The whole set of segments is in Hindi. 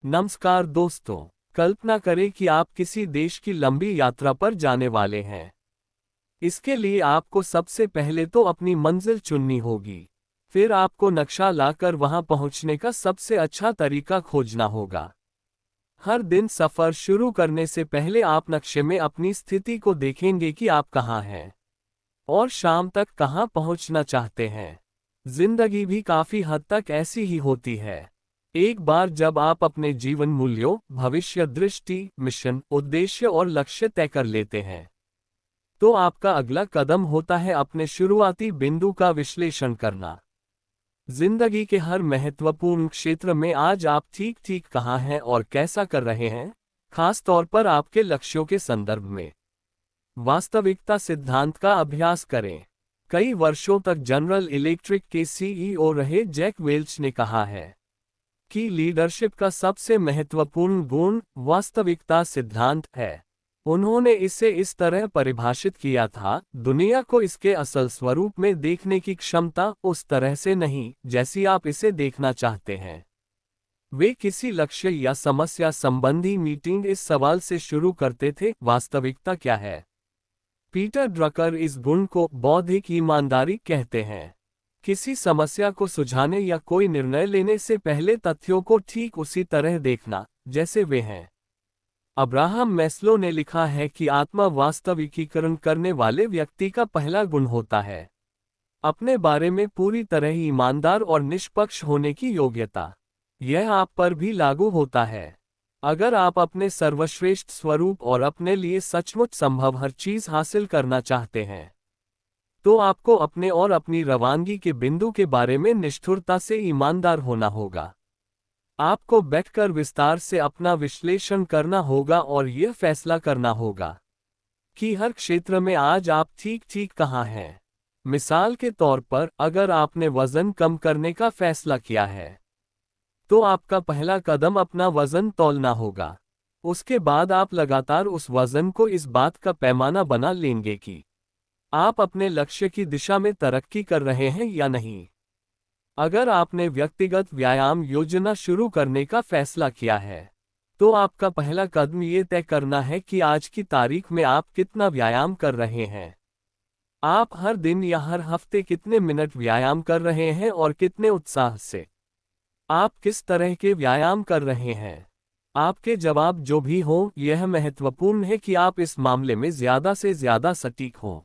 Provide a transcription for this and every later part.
नमस्कार दोस्तों। कल्पना करें कि आप किसी देश की लंबी यात्रा पर जाने वाले हैं। इसके लिए आपको सबसे पहले तो अपनी मंजिल चुननी होगी। फिर आपको नक्शा लाकर वहां पहुंचने का सबसे अच्छा तरीका खोजना होगा। हर दिन सफर शुरू करने से पहले आप नक्शे में अपनी स्थिति को देखेंगे कि आप कहाँ हैं और शाम तक कहाँ पहुंचना चाहते हैं। जिंदगी भी काफी हद तक ऐसी ही होती है। एक बार जब आप अपने जीवन मूल्यों, भविष्य दृष्टि, मिशन, उद्देश्य और लक्ष्य तय कर लेते हैं, तो आपका अगला कदम होता है अपने शुरुआती बिंदु का विश्लेषण करना। जिंदगी के हर महत्वपूर्ण क्षेत्र में आज आप ठीक ठीक कहाँ हैं और कैसा कर रहे हैं, खास तौर पर आपके लक्ष्यों के संदर्भ में। वास्तविकता सिद्धांत का अभ्यास करें। कई वर्षों तक जनरल इलेक्ट्रिक के सीईओ रहे जैक वेल्च ने कहा है कि लीडरशिप का सबसे महत्वपूर्ण गुण वास्तविकता सिद्धांत है। उन्होंने इसे इस तरह परिभाषित किया था, दुनिया को इसके असल स्वरूप में देखने की क्षमता, उस तरह से नहीं जैसी आप इसे देखना चाहते हैं। वे किसी लक्ष्य या समस्या संबंधी मीटिंग इस सवाल से शुरू करते थे, वास्तविकता क्या है। पीटर ड्रकर इस गुण को बौद्धिक ईमानदारी कहते हैं। किसी समस्या को सुलझाने या कोई निर्णय लेने से पहले तथ्यों को ठीक उसी तरह देखना जैसे वे हैं। अब्राहम मैस्लो ने लिखा है कि आत्मा वास्तविकीकरण करने वाले व्यक्ति का पहला गुण होता है अपने बारे में पूरी तरह ईमानदार और निष्पक्ष होने की योग्यता। यह आप पर भी लागू होता है। अगर आप अपने सर्वश्रेष्ठ स्वरूप और अपने लिए सचमुच संभव हर चीज हासिल करना चाहते हैं, तो आपको अपने और अपनी रवानगी के बिंदु के बारे में निष्ठुरता से ईमानदार होना होगा। आपको बैठकर विस्तार से अपना विश्लेषण करना होगा और यह फैसला करना होगा कि हर क्षेत्र में आज आप ठीक ठीक कहाँ हैं। मिसाल के तौर पर, अगर आपने वजन कम करने का फैसला किया है, तो आपका पहला कदम अपना वजन तौलना होगा। उसके बाद आप लगातार उस वजन को इस बात का पैमाना बना लेंगे कि आप अपने लक्ष्य की दिशा में तरक्की कर रहे हैं या नहीं। अगर आपने व्यक्तिगत व्यायाम योजना शुरू करने का फैसला किया है, तो आपका पहला कदम ये तय करना है कि आज की तारीख में आप कितना व्यायाम कर रहे हैं। आप हर दिन या हर हफ्ते कितने मिनट व्यायाम कर रहे हैं और कितने उत्साह से। आप किस तरह के व्यायाम कर रहे हैं। आपके जवाब जो भी हों, यह महत्वपूर्ण है कि आप इस मामले में ज़्यादा से ज़्यादा सटीक हों।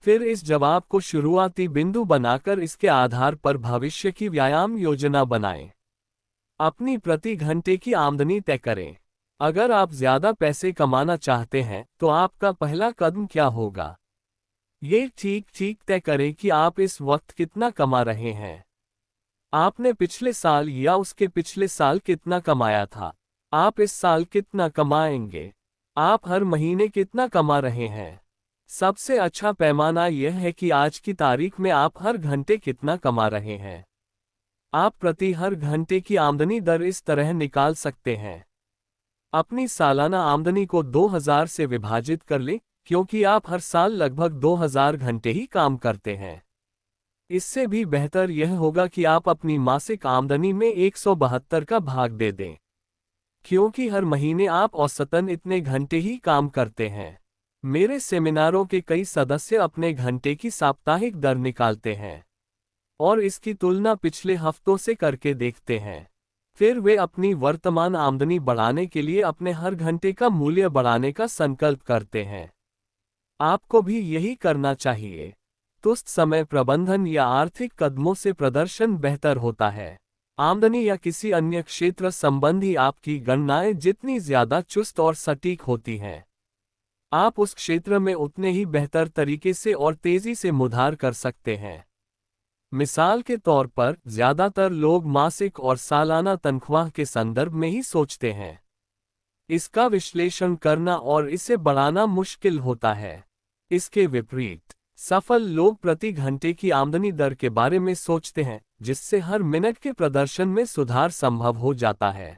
फिर इस जवाब को शुरुआती बिंदु बनाकर इसके आधार पर भविष्य की व्यायाम योजना बनाएं। अपनी प्रति घंटे की आमदनी तय करें। अगर आप ज़्यादा पैसे कमाना चाहते हैं, तो आपका पहला कदम क्या होगा? ये ठीक ठीक तय करें कि आप इस वक्त कितना कमा रहे हैं। आपने पिछले साल या उसके पिछले साल कितना कमाया था। आप इस साल कितना कमाएंगे। आप हर महीने कितना कमा रहे हैं। सबसे अच्छा पैमाना यह है कि आज की तारीख में आप हर घंटे कितना कमा रहे हैं। आप प्रति हर घंटे की आमदनी दर इस तरह निकाल सकते हैं। अपनी सालाना आमदनी को 2000 से विभाजित कर लें, क्योंकि आप हर साल लगभग 2000 घंटे ही काम करते हैं। इससे भी बेहतर यह होगा कि आप अपनी मासिक आमदनी में 172 का भाग दे दें, क्योंकि हर महीने आप औसतन इतने घंटे ही काम करते हैं। मेरे सेमिनारों के कई सदस्य अपने घंटे की साप्ताहिक दर निकालते हैं और इसकी तुलना पिछले हफ्तों से करके देखते हैं। फिर वे अपनी वर्तमान आमदनी बढ़ाने के लिए अपने हर घंटे का मूल्य बढ़ाने का संकल्प करते हैं। आपको भी यही करना चाहिए। तुस्त समय प्रबंधन या आर्थिक कदमों से प्रदर्शन बेहतर होता है। आमदनी या किसी अन्य क्षेत्र संबंधी आपकी गणनाएं जितनी ज्यादा चुस्त और सटीक होती हैं, आप उस क्षेत्र में उतने ही बेहतर तरीके से और तेजी से सुधार कर सकते हैं। मिसाल के तौर पर, ज्यादातर लोग मासिक और सालाना तनख्वाह के संदर्भ में ही सोचते हैं। इसका विश्लेषण करना और इसे बढ़ाना मुश्किल होता है। इसके विपरीत, सफल लोग प्रति घंटे की आमदनी दर के बारे में सोचते हैं, जिससे हर मिनट के प्रदर्शन में सुधार संभव हो जाता है।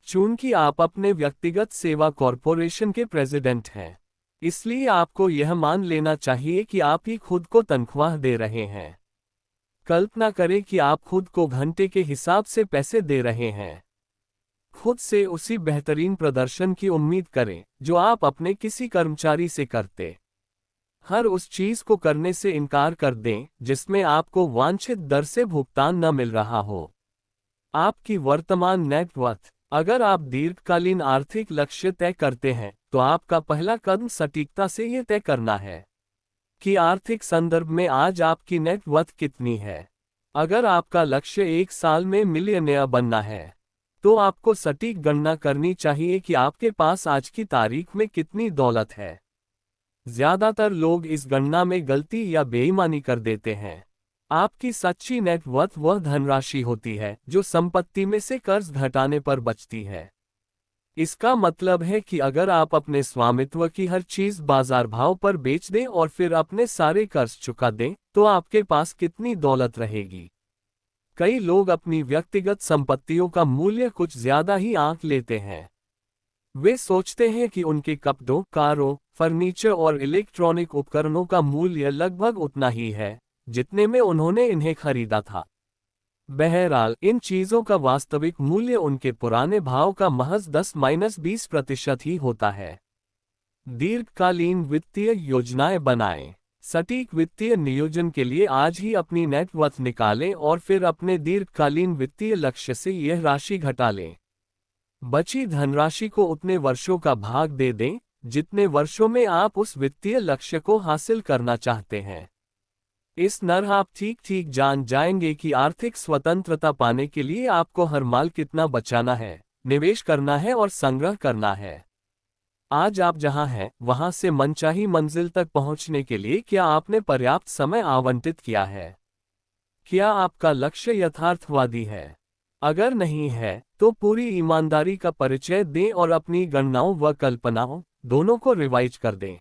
चूंकि आप अपने व्यक्तिगत सेवा कॉरपोरेशन के प्रेसिडेंट हैं, इसलिए आपको यह मान लेना चाहिए कि आप ही खुद को तनख्वाह दे रहे हैं। कल्पना करें कि आप खुद को घंटे के हिसाब से पैसे दे रहे हैं। खुद से उसी बेहतरीन प्रदर्शन की उम्मीद करें जो आप अपने किसी कर्मचारी से करते। हर उस चीज को करने से इनकार कर दें जिसमें आपको वांछित दर से भुगतान न मिल रहा हो। आपकी वर्तमान नेटवर्थ। अगर आप दीर्घकालीन आर्थिक लक्ष्य तय करते हैं तो आपका पहला कदम सटीकता से यह तय करना है कि आर्थिक संदर्भ में आज आपकी नेटवर्थ कितनी है। अगर आपका लक्ष्य 1 साल में मिलियनेयर बनना है तो आपको सटीक गणना करनी चाहिए कि आपके पास आज की तारीख में कितनी दौलत है। ज्यादातर लोग इस गणना में गलती या बेईमानी कर देते हैं। आपकी सच्ची नेटवर्थ वह धनराशि होती है जो संपत्ति में से कर्ज घटाने पर बचती है। इसका मतलब है कि अगर आप अपने स्वामित्व की हर चीज बाजार भाव पर बेच दें और फिर अपने सारे कर्ज चुका दें तो आपके पास कितनी दौलत रहेगी। कई लोग अपनी व्यक्तिगत संपत्तियों का मूल्य कुछ ज्यादा ही आंक लेते हैं। वे सोचते हैं कि उनके कपड़ों, कारों, फर्नीचर और इलेक्ट्रॉनिक उपकरणों का मूल्य लगभग उतना ही है जितने में उन्होंने इन्हें खरीदा था। बहरहाल इन चीजों का वास्तविक मूल्य उनके पुराने भाव का महज 10-20% ही होता है। दीर्घकालीन वित्तीय योजनाएं बनाएं। सटीक वित्तीय नियोजन के लिए आज ही अपनी नेटवर्थ निकालें और फिर अपने दीर्घकालीन वित्तीय लक्ष्य से यह राशि घटा लें। बची धनराशि को उतने वर्षों का भाग दे दें जितने वर्षों में आप उस वित्तीय लक्ष्य को हासिल करना चाहते हैं। इस तरह आप ठीक ठीक जान जाएंगे कि आर्थिक स्वतंत्रता पाने के लिए आपको हर माल कितना बचाना है, निवेश करना है और संग्रह करना है। आज आप जहां हैं वहां से मनचाही मंजिल तक पहुंचने के लिए क्या आपने पर्याप्त समय आवंटित किया है? क्या आपका लक्ष्य यथार्थवादी है? अगर नहीं है तो पूरी ईमानदारी का परिचय दें और अपनी गणनाओं व कल्पनाओं दोनों को रिवाइज कर दें।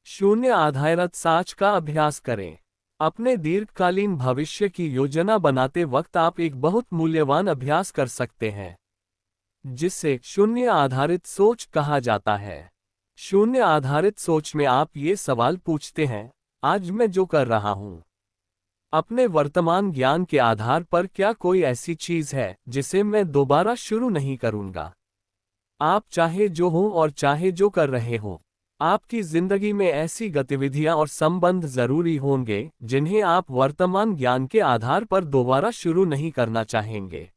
शून्य आधारित सोच का अभ्यास करें। अपने दीर्घकालीन भविष्य की योजना बनाते वक्त आप एक बहुत मूल्यवान अभ्यास कर सकते हैं जिसे शून्य आधारित सोच कहा जाता है। शून्य आधारित सोच में आप ये सवाल पूछते हैं, आज मैं जो कर रहा हूं अपने वर्तमान ज्ञान के आधार पर क्या कोई ऐसी चीज है जिसे मैं दोबारा शुरू नहीं करूंगा? आप चाहे जो हो और चाहे जो कर रहे हो, आपकी जिंदगी में ऐसी गतिविधियां और संबंध जरूरी होंगे जिन्हें आप वर्तमान ज्ञान के आधार पर दोबारा शुरू नहीं करना चाहेंगे।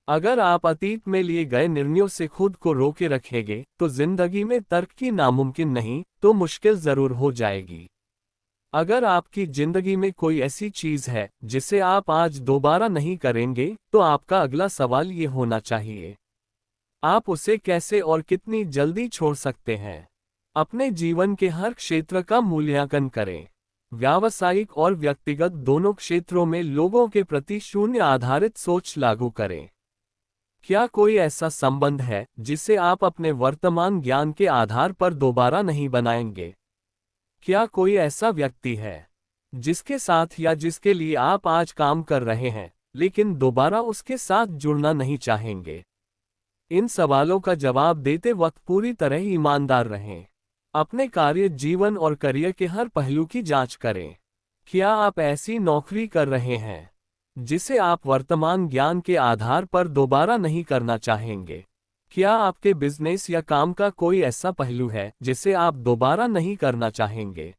अगर आप अतीत में लिए गए निर्णयों से खुद को रोके रखेंगे तो जिंदगी में तरक्की नामुमकिन नहीं तो मुश्किल जरूर हो जाएगी। अगर आपकी जिंदगी में कोई ऐसी चीज है जिसे आप आज दोबारा नहीं करेंगे तो आपका अगला सवाल ये होना चाहिए, आप उसे कैसे और कितनी जल्दी छोड़ सकते हैं? अपने जीवन के हर क्षेत्र का मूल्यांकन करें। व्यावसायिक और व्यक्तिगत दोनों क्षेत्रों में लोगों के प्रति शून्य आधारित सोच लागू करें। क्या कोई ऐसा संबंध है जिसे आप अपने वर्तमान ज्ञान के आधार पर दोबारा नहीं बनाएंगे? क्या कोई ऐसा व्यक्ति है जिसके साथ या जिसके लिए आप आज काम कर रहे हैं लेकिन दोबारा उसके साथ जुड़ना नहीं चाहेंगे? इन सवालों का जवाब देते वक्त पूरी तरह ईमानदार रहें। अपने कार्य जीवन और करियर के हर पहलू की जांच करें। क्या आप ऐसी नौकरी कर रहे हैं जिसे आप वर्तमान ज्ञान के आधार पर दोबारा नहीं करना चाहेंगे? क्या आपके बिजनेस या काम का कोई ऐसा पहलू है जिसे आप दोबारा नहीं करना चाहेंगे?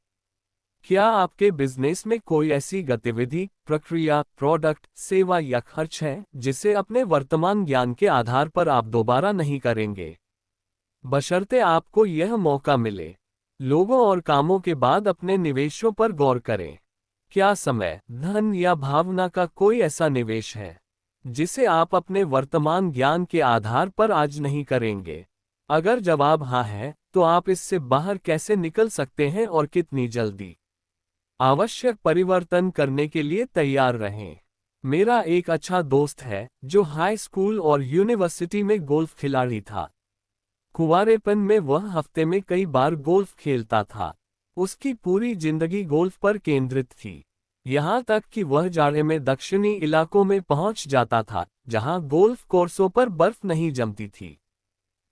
क्या आपके बिजनेस में कोई ऐसी गतिविधि, प्रक्रिया, प्रोडक्ट, सेवा या खर्च है जिसे अपने वर्तमान ज्ञान के आधार पर आप दोबारा नहीं करेंगे? बशर्ते आपको यह मौका मिले। लोगों और कामों के बाद अपने निवेशों पर गौर करें। क्या समय, धन या भावना का कोई ऐसा निवेश है जिसे आप अपने वर्तमान ज्ञान के आधार पर आज नहीं करेंगे? अगर जवाब हाँ है तो आप इससे बाहर कैसे निकल सकते हैं और कितनी जल्दी? आवश्यक परिवर्तन करने के लिए तैयार रहें। मेरा एक अच्छा दोस्त है जो हाई स्कूल और यूनिवर्सिटी में गोल्फ खिलाड़ी था। कुंवारेपन में वह हफ्ते में कई बार गोल्फ खेलता था। उसकी पूरी जिंदगी गोल्फ पर केंद्रित थी, यहाँ तक कि वह जाड़े में दक्षिणी इलाकों में पहुंच जाता था जहां गोल्फ कोर्सों पर बर्फ नहीं जमती थी।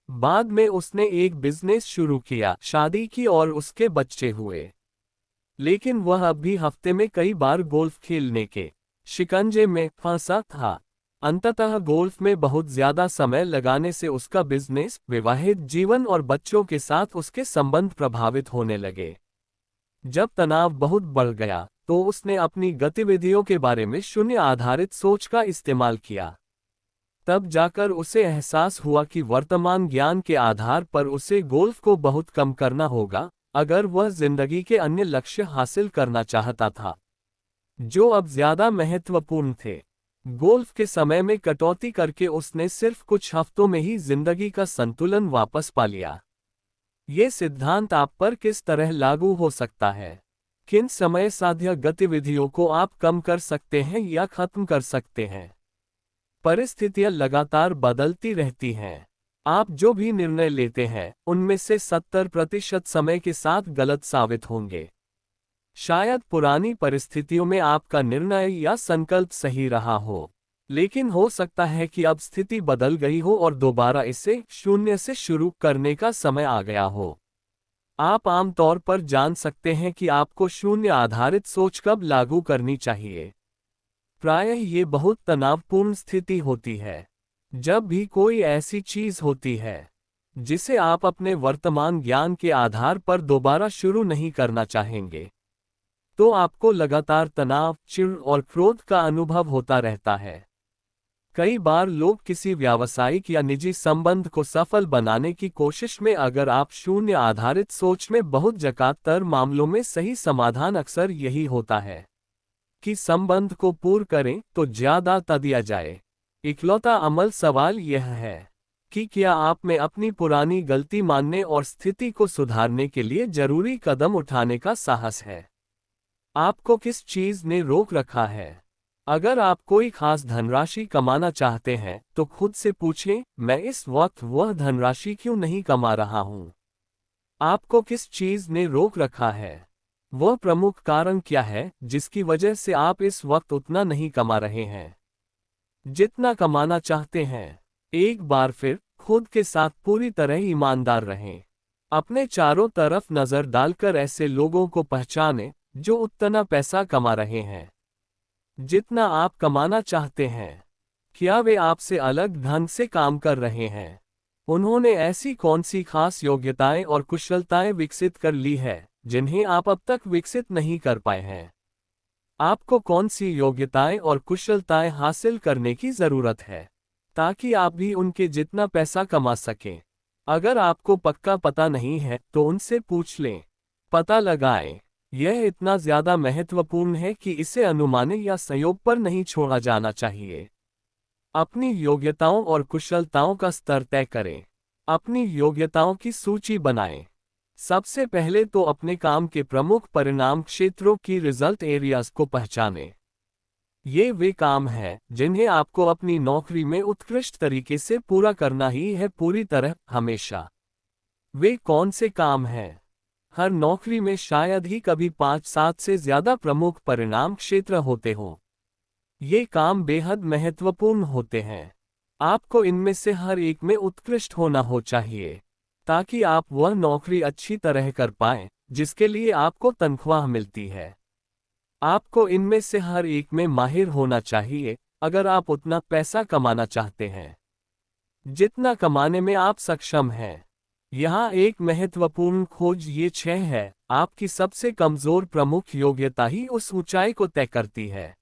बाद में उसने एक बिजनेस शुरू किया, शादी की और उसके बच्चे हुए, लेकिन वह अब भी हफ्ते में कई बार गोल्फ खेलने के शिकंजे में फंसा था। अंततः गोल्फ में बहुत ज्यादा समय लगाने से उसका बिजनेस, विवाहित जीवन और बच्चों के साथ उसके संबंध प्रभावित होने लगे। जब तनाव बहुत बढ़ गया, तो उसने अपनी गतिविधियों के बारे में शून्य आधारित सोच का इस्तेमाल किया। तब जाकर उसे एहसास हुआ कि वर्तमान ज्ञान के आधार पर उसे गोल्फ को बहुत कम करना होगा, अगर वह जिंदगी के अन्य लक्ष्य हासिल करना चाहता था, जो अब ज्यादा महत्वपूर्ण थे। गोल्फ के समय में कटौती करके उसने सिर्फ कुछ हफ्तों में ही जिंदगी का संतुलन वापस पा लिया। ये सिद्धांत आप पर किस तरह लागू हो सकता है? किन समय साध्य गतिविधियों को आप कम कर सकते हैं या खत्म कर सकते हैं? परिस्थितियां लगातार बदलती रहती हैं। आप जो भी निर्णय लेते हैं, उनमें से 70% समय के साथ गलत साबित होंगे। शायद पुरानी परिस्थितियों में आपका निर्णय या संकल्प सही रहा हो, लेकिन हो सकता है कि अब स्थिति बदल गई हो और दोबारा इसे शून्य से शुरू करने का समय आ गया हो। आप आमतौर पर जान सकते हैं कि आपको शून्य आधारित सोच कब लागू करनी चाहिए। प्रायः ये बहुत तनावपूर्ण स्थिति होती है। जब भी कोई ऐसी चीज होती है जिसे आप अपने वर्तमान ज्ञान के आधार पर दोबारा शुरू नहीं करना चाहेंगे, तो आपको लगातार तनाव, चिढ़ और क्रोध का अनुभव होता रहता है। कई बार लोग किसी व्यावसायिक या निजी संबंध को सफल बनाने की कोशिश में, अगर आप शून्य आधारित सोच में बहुत ज्यादातर मामलों में सही समाधान अक्सर यही होता है कि संबंध को पूर्ण करें तो ज्यादा दिया जाए। इकलौता अमल सवाल यह है कि क्या आप में अपनी पुरानी गलती मानने और स्थिति को सुधारने के लिए जरूरी कदम उठाने का साहस है। आपको किस चीज ने रोक रखा है? अगर आप कोई खास धनराशि कमाना चाहते हैं, तो खुद से पूछें, मैं इस वक्त वह धनराशि क्यों नहीं कमा रहा हूं? आपको किस चीज ने रोक रखा है? वह प्रमुख कारण क्या है जिसकी वजह से आप इस वक्त उतना नहीं कमा रहे हैं जितना कमाना चाहते हैं? एक बार फिर खुद के साथ पूरी तरह ईमानदार रहें। अपने चारों तरफ नजर डालकर ऐसे लोगों को पहचानें जो उतना पैसा कमा रहे हैं जितना आप कमाना चाहते हैं। क्या वे आपसे अलग ढंग से काम कर रहे हैं? उन्होंने ऐसी कौन सी खास योग्यताएं और कुशलताएं विकसित कर ली है जिन्हें आप अब तक विकसित नहीं कर पाए हैं? आपको कौन सी योग्यताएं और कुशलताएं हासिल करने की जरूरत है ताकि आप भी उनके जितना पैसा कमा सकें? अगर आपको पक्का पता नहीं है, तो उनसे पूछ लें। पता लगाएं। यह इतना ज्यादा महत्वपूर्ण है कि इसे अनुमानित या संयोग पर नहीं छोड़ा जाना चाहिए। अपनी योग्यताओं और कुशलताओं का स्तर तय करें। अपनी योग्यताओं की सूची बनाएं। सबसे पहले तो अपने काम के प्रमुख परिणाम क्षेत्रों की रिजल्ट एरियाज को पहचानें। ये वे काम हैं जिन्हें आपको अपनी नौकरी में उत्कृष्ट तरीके से पूरा करना ही है, पूरी तरह, हमेशा। वे कौन से काम हैं? हर नौकरी में शायद ही कभी 5-7 से ज्यादा प्रमुख परिणाम क्षेत्र होते हों। ये काम बेहद महत्वपूर्ण होते हैं। आपको इनमें से हर एक में उत्कृष्ट होना हो चाहिए ताकि आप वह नौकरी अच्छी तरह कर पाएं जिसके लिए आपको तनख्वाह मिलती है। आपको इनमें से हर एक में माहिर होना चाहिए अगर आप उतना पैसा कमाना चाहते हैं जितना कमाने में आप सक्षम हैं। यहाँ एक महत्वपूर्ण खोज ये 6 है। आपकी सबसे कमजोर प्रमुख योग्यता ही उस ऊंचाई को तय करती है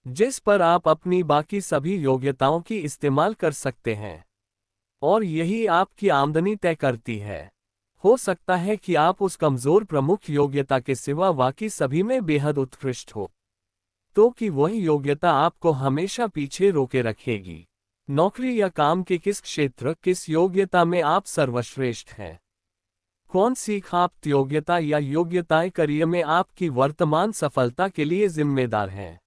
जिस पर आप अपनी बाकी सभी योग्यताओं की इस्तेमाल कर सकते हैं, और यही आपकी आमदनी तय करती है। हो सकता है कि आप उस कमजोर प्रमुख योग्यता के सिवा बाकी सभी में बेहद उत्कृष्ट हो, तो कि वही योग्यता आपको हमेशा पीछे रोके रखेगी। नौकरी या काम के किस क्षेत्र, किस योग्यता में आप सर्वश्रेष्ठ हैं? कौन सी खास योग्यता या योग्यताएं करियर में आपकी वर्तमान सफलता के लिए जिम्मेदार हैं?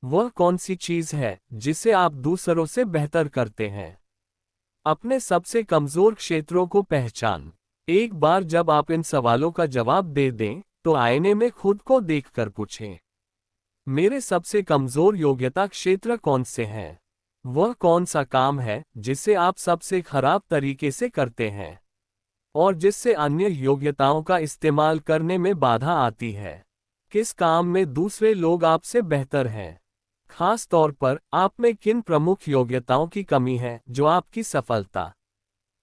वह कौन सी चीज है जिसे आप दूसरों से बेहतर करते हैं? अपने सबसे कमजोर क्षेत्रों को पहचान। एक बार जब आप इन सवालों का जवाब दे दें, तो आईने में खुद को देखकर पूछें, मेरे सबसे कमजोर योग्यता क्षेत्र कौन से हैं? वह कौन सा काम है जिसे आप सबसे खराब तरीके से करते हैं और जिससे अन्य योग्यताओं का इस्तेमाल करने में बाधा आती है? किस काम में दूसरे लोग आपसे बेहतर हैं? खास तौर पर आप में किन प्रमुख योग्यताओं की कमी है जो आपकी सफलता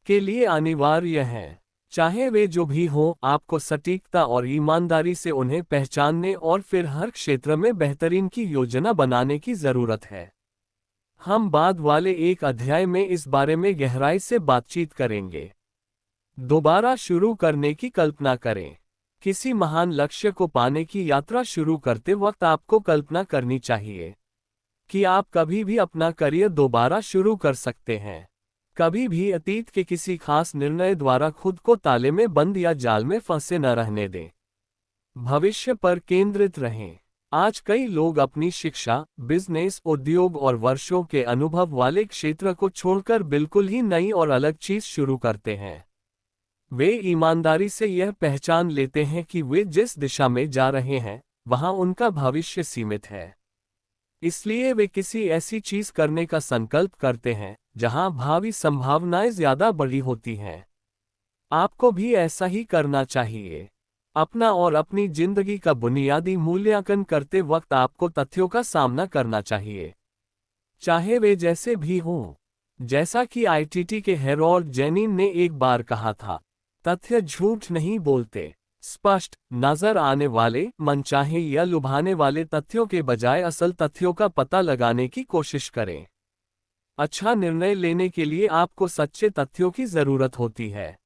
के लिए अनिवार्य है। चाहे वे जो भी हों, आपको सटीकता और ईमानदारी से उन्हें पहचानने और फिर हर क्षेत्र में बेहतरीन की योजना बनाने की जरूरत है। हम बाद वाले एक अध्याय में इस बारे में गहराई से बातचीत करेंगे। दोबारा शुरू करने की कल्पना करें। किसी महान लक्ष्य को पाने की यात्रा शुरू करते वक्त आपको कल्पना करनी चाहिए कि आप कभी भी अपना करियर दोबारा शुरू कर सकते हैं। कभी भी अतीत के किसी खास निर्णय द्वारा खुद को ताले में बंद या जाल में फंसे न रहने दें। भविष्य पर केंद्रित रहें। आज कई लोग अपनी शिक्षा, बिजनेस, उद्योग और वर्षों के अनुभव वाले क्षेत्र को छोड़कर बिल्कुल ही नई और अलग चीज शुरू करते हैं। वे ईमानदारी से यह पहचान लेते हैं कि वे जिस दिशा में जा रहे हैं, वहां उनका भविष्य सीमित है। इसलिए वे किसी ऐसी चीज करने का संकल्प करते हैं जहां भावी संभावनाएं ज्यादा बड़ी होती हैं। आपको भी ऐसा ही करना चाहिए। अपना और अपनी जिंदगी का बुनियादी मूल्यांकन करते वक्त आपको तथ्यों का सामना करना चाहिए, चाहे वे जैसे भी हों। जैसा कि आईटीटी के हेरोल्ड जेनिन ने एक बार कहा था, तथ्य झूठ नहीं बोलते। स्पष्ट नजर आने वाले, मनचाहे या लुभाने वाले तथ्यों के बजाय असल तथ्यों का पता लगाने की कोशिश करें। अच्छा निर्णय लेने के लिए आपको सच्चे तथ्यों की जरूरत होती है।